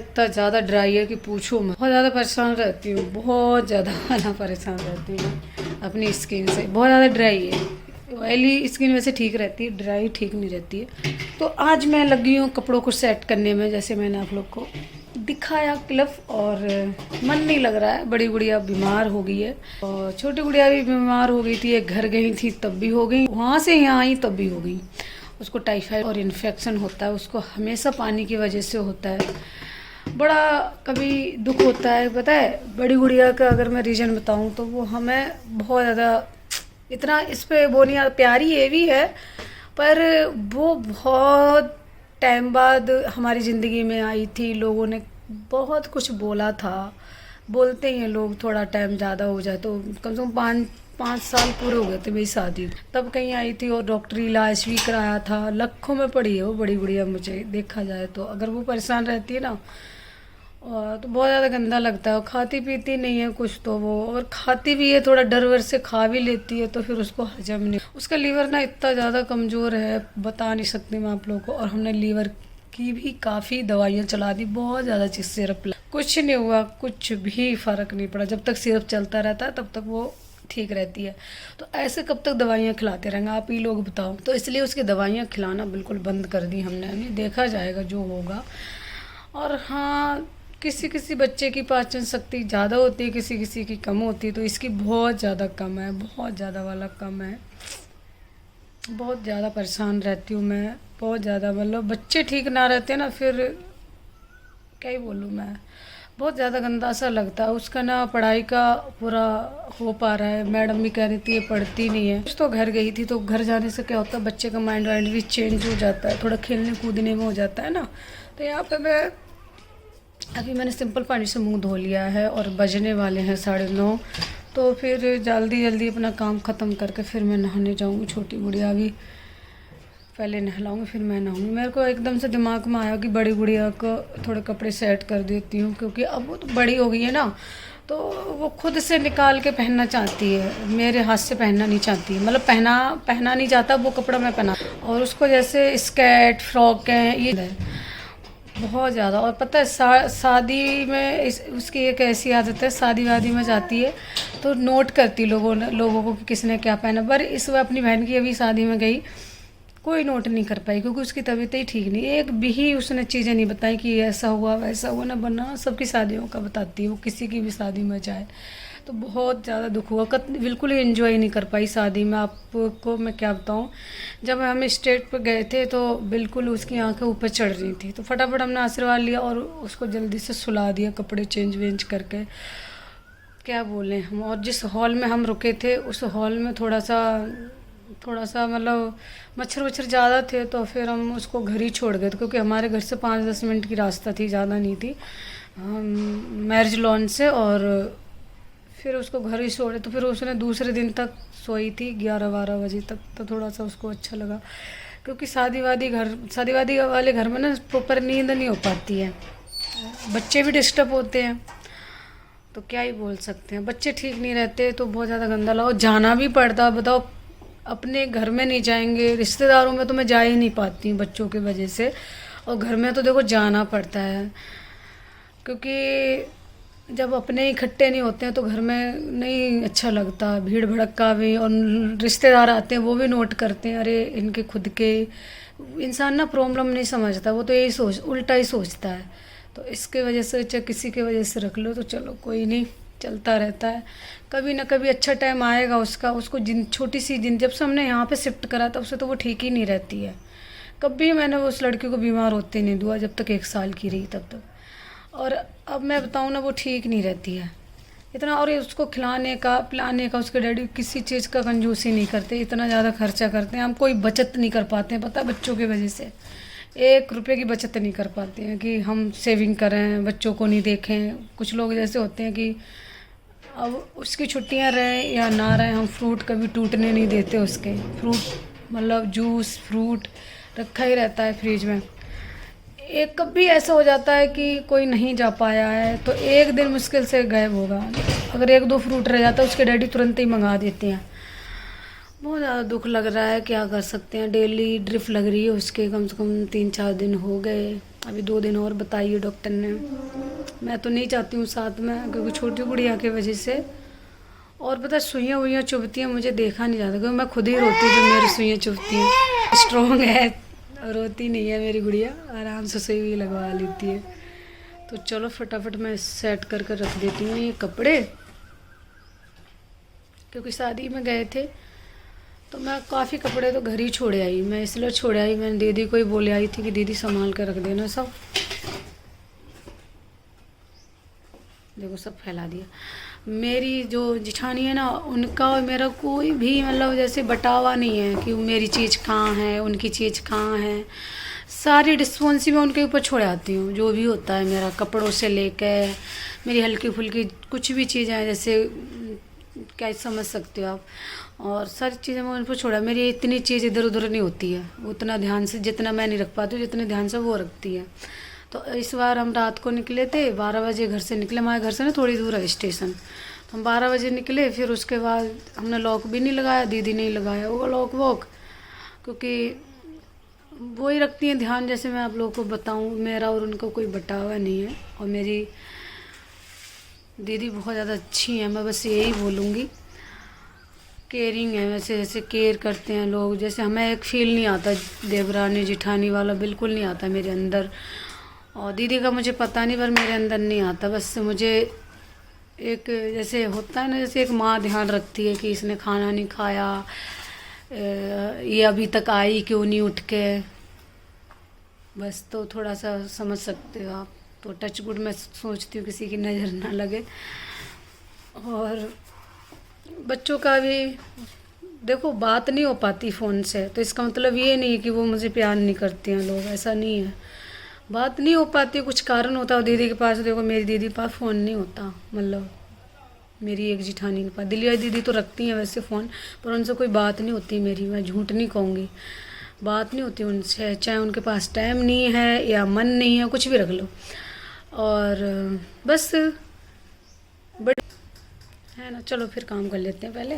इतना ज़्यादा ड्राई है कि पूछो मैं, बहुत ज़्यादा परेशान रहती हूँ, बहुत ज़्यादा ना परेशान रहती हूँ अपनी स्किन से। बहुत ज़्यादा ड्राई है। ऑयली स्किन वैसे ठीक रहती है, ड्राई ठीक नहीं रहती है। तो आज मैं लगी हूँ कपड़ों को सेट करने में, जैसे मैंने आप लोग को दिखाया क्लिप। और मन नहीं लग रहा है। बड़ी गुड़िया बीमार हो गई है और छोटी गुड़िया भी बीमार हो गई थी। एक घर गई थी तब भी हो गई, वहाँ से यहाँ आई तब भी हो गई। उसको टाइफाइड और इन्फेक्शन होता है, उसको हमेशा पानी की वजह से होता है। बड़ा कभी दुख होता है, पता है। बड़ी गुड़िया का अगर मैं रीज़न बताऊं तो वो हमें बहुत ज़्यादा इतना इस पे वो नहीं, प्यारी ये भी है, पर वो बहुत टाइम बाद हमारी ज़िंदगी में आई थी। लोगों ने बहुत कुछ बोला था, बोलते हैं लोग थोड़ा टाइम ज़्यादा हो जाए तो। कम से कम पाँच साल पूरे हो गए थे मेरी शादी, तब कहीं आई थी और डॉक्टरी इलाज भी कराया था। लाखों में पड़ी है वो बड़ी गुड़िया मुझे, देखा जाए तो। अगर वो परेशान रहती है ना और तो बहुत ज़्यादा गंदा लगता है। और खाती पीती नहीं है कुछ तो वो, और खाती भी है थोड़ा डर वर से खा भी लेती है तो फिर उसको हजम नहीं। उसका लीवर ना इतना ज़्यादा कमज़ोर है, बता नहीं सकती मैं आप लोगों को। और हमने लीवर की भी काफ़ी दवाइयाँ चला दी, बहुत ज़्यादा चीज़ सिरप, कुछ नहीं हुआ, कुछ भी फ़र्क नहीं पड़ा। जब तक सिरप चलता रहता है तब तक वो ठीक रहती है। तो ऐसे कब तक दवाइयाँ खिलाते रहेंगे आप ही लोग बताओ। तो इसलिए उसकी दवाइयाँ खिलाना बिल्कुल बंद कर दी हमने। अभी देखा जाएगा जो होगा। और हाँ, किसी किसी बच्चे की पाचन शक्ति ज़्यादा होती है, किसी किसी की कम होती है। तो इसकी बहुत ज़्यादा कम है, बहुत ज़्यादा वाला कम है। बहुत ज़्यादा परेशान रहती हूँ मैं, बहुत ज़्यादा। मतलब बच्चे ठीक ना रहते ना, फिर क्या ही बोलूँ मैं। बहुत ज़्यादा गंदा सा लगता है। उसका ना पढ़ाई का पूरा हो पा रहा है। मैडम भी कह रही थी ये पढ़ती नहीं है। कुछ तो घर गई थी, तो घर जाने से क्या होता है, बच्चे का माइंड वाइंड भी चेंज हो जाता है, थोड़ा खेलने कूदने में हो जाता है ना। तो यहाँ पे मैं अभी मैंने सिंपल पानी से मुंह धो लिया है और बजने वाले हैं 9:30। तो फिर जल्दी जल्दी अपना काम ख़त्म करके फिर मैं नहाने जाऊँगी। छोटी गुड़िया भी पहले नहलाऊंगी फिर मैं नहाऊंगी। मेरे को एकदम से दिमाग में आया कि बड़ी गुड़िया को थोड़े कपड़े सेट कर देती हूँ, क्योंकि अब वो तो बड़ी हो गई है ना, तो वो खुद से निकाल के पहनना चाहती है, मेरे हाथ से पहनना नहीं चाहती है। मतलब पहना नहीं चाहता वो कपड़ा मैं पहना। और उसको जैसे स्कर्ट फ्रॉक है ये बहुत ज़्यादा। और पता है शादी में उसकी एक ऐसी आदत है, शादी वादी में जाती है तो नोट करती लोगों को कि किसने क्या पहना। पर इस बार अपनी बहन की अभी शादी में गई, कोई नोट नहीं कर पाई, क्योंकि उसकी तबीयत ही ठीक नहीं। एक भी उसने चीज़ें नहीं बताई कि ऐसा हुआ वैसा हुआ ना। बना सबकी शादियों का बताती है वो, किसी की भी शादी में जाए तो। बहुत ज़्यादा दुख हुआ, बिल्कुल ही एंजॉय नहीं कर पाई शादी में। आपको मैं क्या बताऊं, जब हम स्टेज पर गए थे तो बिल्कुल उसकी आंखें ऊपर चढ़ रही थी। तो फटाफट हमने आशीर्वाद लिया और उसको जल्दी से सुला दिया, कपड़े चेंज वेंज करके। क्या बोलें हम। और जिस हॉल में हम रुके थे उस हॉल में थोड़ा सा मतलब मच्छर वच्छर ज़्यादा थे, तो फिर हम उसको घर ही छोड़ गए थे, क्योंकि हमारे घर से 5-10 मिनट की रास्ता थी, ज़्यादा नहीं थी, मैरिज लॉन से। और फिर उसको घर ही छोड़े। तो फिर उसने दूसरे दिन तक सोई थी 11-12 बजे तक। तो थोड़ा सा उसको अच्छा लगा, क्योंकि शादी वादी वाले घर में ना प्रॉपर नींद नहीं हो पाती है, बच्चे भी डिस्टर्ब होते हैं। तो क्या ही बोल सकते हैं, बच्चे ठीक नहीं रहते तो बहुत ज़्यादा गंदा लगा। जाना भी पड़ता, बताओ अपने घर में नहीं जाएंगे, रिश्तेदारों में तो मैं जा ही नहीं पाती हूँ बच्चों की वजह से। और घर में तो देखो जाना पड़ता है, क्योंकि जब अपने इकट्ठे नहीं होते हैं तो घर में नहीं अच्छा लगता, भीड़ भड़क्का भी। और रिश्तेदार आते हैं वो भी नोट करते हैं, अरे इनके खुद के। इंसान ना प्रॉब्लम नहीं समझता, वो तो यही उल्टा ही सोचता है। तो इसके वजह से चाहे किसी के वजह से रख लो तो चलो कोई नहीं, चलता रहता है। कभी ना कभी अच्छा टाइम आएगा उसका। उसको छोटी सी जब से हमने यहाँ पे शिफ्ट करा तब से तो वो ठीक ही नहीं रहती है। कभी मैंने उस लड़की को बीमार होते नहीं दुआ, जब तक 1 साल की रही तब तक। और अब मैं बताऊँ ना, वो ठीक नहीं रहती है इतना। और उसको खिलाने का पिलाने का उसके डैडी किसी चीज़ का कंजूसी नहीं करते, इतना ज़्यादा खर्चा करते हैं। हम कोई बचत नहीं कर पाते हैं, पता है, बच्चों की वजह से 1 रुपये की बचत नहीं कर पाते हैं कि हम सेविंग करें, बच्चों को नहीं देखें। कुछ लोग जैसे होते हैं कि अब उसकी छुट्टियां रहें या ना रहें, हम फ्रूट कभी टूटने नहीं देते उसके। फ्रूट मतलब जूस फ्रूट रखा ही रहता है फ्रिज में। एक कभी ऐसा हो जाता है कि कोई नहीं जा पाया है तो एक दिन मुश्किल से गायब होगा। अगर 1-2 फ्रूट रह जाता है उसके डैडी तुरंत ही मंगा देते हैं। बहुत ज़्यादा दुख लग रहा है, क्या कर सकते हैं। डेली ड्रिप लग रही है उसके, कम से कम 3-4 दिन हो गए। अभी 2 दिन और बताइए डॉक्टर ने। मैं तो नहीं चाहती हूँ साथ में, क्योंकि छोटी गुड़िया की वजह से। और पता सुइयाँ वुइयाँ चुभती हैं, मुझे देखा नहीं जाता, क्योंकि मैं खुद ही रोती हूँ जब मेरी सुइयाँ चुभती हैं। स्ट्रॉन्ग है, रोती नहीं है मेरी गुड़िया, आराम से सुई भी लगवा लेती है। तो चलो फटाफट मैं सेट कर कर रख देती हूँ ये कपड़े, क्योंकि शादी में गए थे तो मैं काफ़ी कपड़े तो घर ही छोड़ आई। मैं इसलिए छोड़ आई, मैंने दीदी को ही बोले आई थी कि दीदी संभाल कर रख देना सब। देखो सब फैला दिया। मेरी जो जिठानी है ना, उनका और मेरा कोई भी मतलब जैसे बटावा नहीं है कि मेरी चीज़ कहाँ है, उनकी चीज़ कहाँ है। सारी रिस्पॉन्सिबिलिटी मैं उनके ऊपर छोड़ आती हूँ। जो भी होता है मेरा, कपड़ों से लेकर मेरी हल्की फुल्की कुछ भी चीज़ें हैं, जैसे क्या समझ सकते हो आप, और सारी चीज़ें मैं उन पर छोड़ा। मेरी इतनी चीज़ इधर उधर नहीं होती है उतना ध्यान से, जितना मैं नहीं रख पाती हूँ, जितने ध्यान से वो रखती है। तो इस बार हम रात को निकले थे, 12 बजे घर से निकले। हमारे घर से ना थोड़ी दूर है स्टेशन, तो हम 12 बजे निकले। फिर उसके बाद हमने लॉक भी नहीं लगाया, दीदी नहीं लगाया वो लॉक वॉक, क्योंकि वो ही रखती हैं ध्यान। जैसे मैं आप लोगों को बताऊं, मेरा और उनका कोई बटावा नहीं है। और मेरी दीदी बहुत ज़्यादा अच्छी हैं, मैं बस यही बोलूँगी। केयरिंग है, वैसे जैसे केयर करते हैं लोग, जैसे हमें एक फील नहीं आता देवरानी जिठानी वाला, बिल्कुल नहीं आता मेरे अंदर। और दीदी का मुझे पता नहीं, पर मेरे अंदर नहीं आता। बस मुझे एक जैसे होता है ना, जैसे एक माँ ध्यान रखती है कि इसने खाना नहीं खाया, ये अभी तक आई क्यों नहीं उठ के। बस तो थोड़ा सा समझ सकते हो आप। तो टच वुड मैं सोचती हूँ किसी की नज़र ना लगे। और बच्चों का भी देखो, बात नहीं हो पाती फ़ोन से, तो इसका मतलब ये नहीं कि वो मुझे प्यार नहीं करते हैं लोग, ऐसा नहीं है। बात नहीं हो पाती, कुछ कारण होता है। दीदी के पास देखो, मेरी दीदी के पास फ़ोन नहीं होता, मतलब मेरी एक जिठानी के पास। दिल्ली वाली दीदी तो रखती हैं वैसे फ़ोन, पर उनसे कोई बात नहीं होती मेरी, मैं झूठ नहीं कहूँगी, बात नहीं होती उनसे। चाहे उनके पास टाइम नहीं है या मन नहीं है, कुछ भी रख लो। और बस बट है ना, चलो फिर काम कर लेते हैं। पहले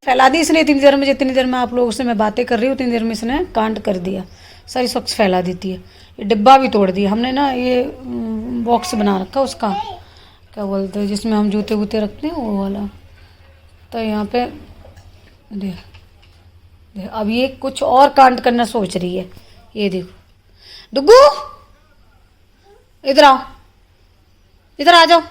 फैला दी इसने इतनी देर में, जितनी देर में आप लोगों से मैं बातें कर रही हूँ उतनी देर में इसने कांड कर दिया, सारी सॉक्स फैला देती है। ये डिब्बा भी तोड़ दिया हमने ना, ये बॉक्स बना रखा उसका, क्या बोलते हैं जिसमें हम जूते वूते रखते हैं वो वाला। तो यहाँ पे देख देख, अब ये कुछ और कांड करना सोच रही है। ये देखो डुग्गू, इधर आओ, इधर आ जाओ।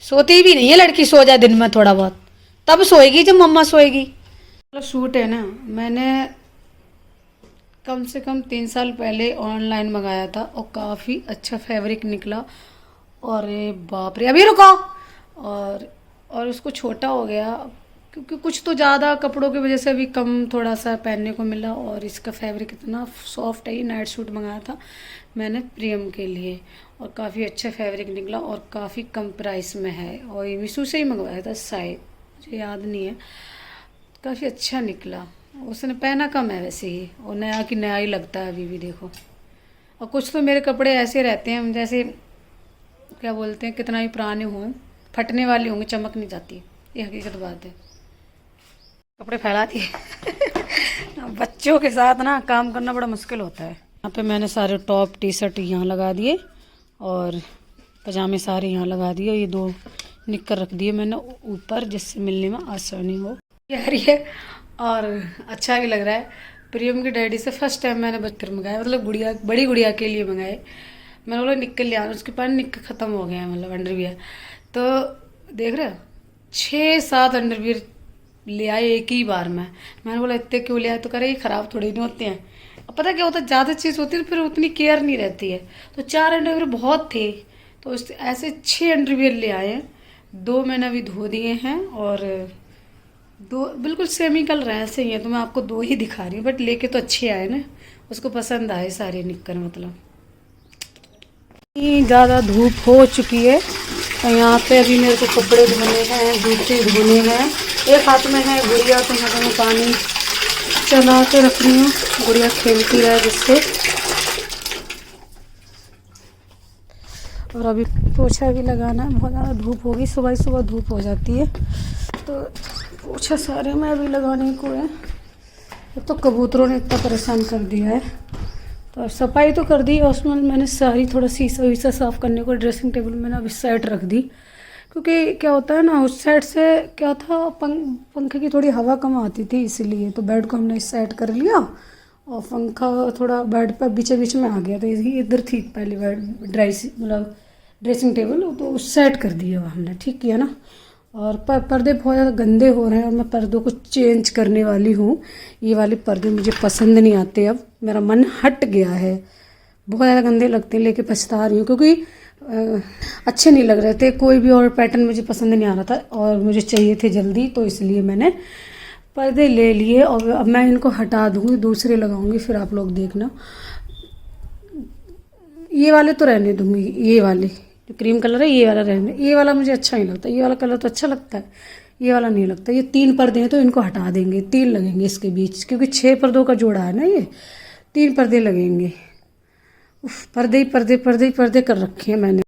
सोती भी नहीं है लड़की, सो जाए दिन में थोड़ा बहुत, तब सोएगी जब मम्मा सोएगी। मतलब सूट है ना, मैंने कम से कम 3 साल पहले ऑनलाइन मंगाया था और काफ़ी अच्छा फैब्रिक निकला। और बाप रे, अभी रुको। और उसको छोटा हो गया, क्योंकि कुछ तो ज़्यादा कपड़ों की वजह से अभी कम थोड़ा सा पहनने को मिला। और इसका फैब्रिक इतना सॉफ्ट है। ये नाइट सूट मंगाया था मैंने प्रियम के लिए, और काफ़ी अच्छा फैब्रिक निकला और काफ़ी कम प्राइस में है। और ये मीशो से ही मंगवाया था शायद, मुझे याद नहीं है। काफ़ी अच्छा निकला, उसने पहना कम है वैसे ही, और नया की नया ही लगता है अभी भी देखो। और कुछ तो मेरे कपड़े ऐसे रहते हैं जैसे क्या बोलते हैं, कितना ही पुराने हों फटने वाले होंगे, चमक नहीं जाती, ये हकीकत बात है। कपड़े फैला दिए। बच्चों के साथ ना काम करना बड़ा मुश्किल होता है। यहाँ पे मैंने सारे टॉप टी शर्ट यहाँ लगा दिए और पजामे सारे यहाँ लगा दिए। ये 2 निक्कर रख दिए मैंने ऊपर, जिससे मिलने में आसानी हो। यार ये और अच्छा भी लग रहा है। प्रियम के डैडी से फर्स्ट टाइम मैंने बच्चर मंगाया, मतलब गुड़िया, बड़ी गुड़िया के लिए मंगाए। मैंने बोला निक्कर ले आना, उसके पास निक्कर ख़त्म हो गया है, मतलब अंडरवियर। तो देख रहे हो 6-7 अंडरवियर ले आए एक ही बार में। मैंने बोला इतने क्यों ले आए, तो कह रहे ये ख़राब थोड़ी नहीं होते हैं। अब पता क्या होता है, ज़्यादा चीज़ होती है तो फिर उतनी केयर नहीं रहती है। तो 4 अंडरवियर बहुत थे, तो ऐसे 6 अंडरवियर ले आए हैं। 2 मैंने अभी धो दिए हैं और 2 बिल्कुल सेम ही कलर है, ऐसे ही है। तो मैं आपको 2 ही दिखा रही हूँ, बट लेके तो अच्छे आए ना, उसको पसंद आए सारे निक्कर। मतलब ज़्यादा धूप हो चुकी है, तो यहाँ पे अभी मेरे को कपड़े धोने हैं, जूते धोने हैं। एक हाथ में है गुड़िया, तो मैं पानी चला के रख रही हूँ, गुड़िया खेलती रहे जिससे। और अभी पोछा भी लगाना है, बहुत ज़्यादा धूप होगी, सुबह सुबह धूप हो जाती है, तो पोछा सारे में अभी लगाने को है। तो कबूतरों ने इतना परेशान कर दिया है, तो सफाई तो कर दी, और उसमें मैंने सारी थोड़ा शीशा वीसा साफ़ करने को ड्रेसिंग टेबल मैंने अभी साइड रख दी, क्योंकि क्या होता है ना उस साइड से क्या था पंखे की थोड़ी हवा कम आती थी, इसीलिए तो बेड को हमने इस साइड कर लिया, और पंखा थोड़ा बेड पर बीच बीच में आ गया, तो इधर थी पहले बेड मतलब ड्रेसिंग टेबल, तो उस साइड कर दिया वो हमने, ठीक किया ना। और पर्दे बहुत ज़्यादा गंदे हो रहे हैं, और मैं पर्दों को चेंज करने वाली हूँ। ये वाले पर्दे मुझे पसंद नहीं आते, अब मेरा मन हट गया है, बहुत ज़्यादा गंदे लगते हैं, लेके पछता रही हूँ, क्योंकि अच्छे नहीं लग रहे थे, कोई भी और पैटर्न मुझे पसंद नहीं आ रहा था, और मुझे चाहिए थे जल्दी, तो इसलिए मैंने पर्दे ले लिए। और अब मैं इनको हटा दूँगी, दूसरे लगाऊंगी, फिर आप लोग देखना। ये वाले तो रहने दूँगी, ये वाले जो क्रीम कलर है ये वाला रहने, ये वाला मुझे अच्छा नहीं लगता, ये वाला कलर तो अच्छा लगता है, ये वाला नहीं लगता। ये 3 पर्दे हैं तो इनको हटा देंगे, 3 लगेंगे इसके बीच, क्योंकि 6 पर्दों का जोड़ा है ना, ये 3 पर्दे लगेंगे। उफ, पर्दे ही पर्दे पर्दे ही पर्दे कर रखे हैं मैंने।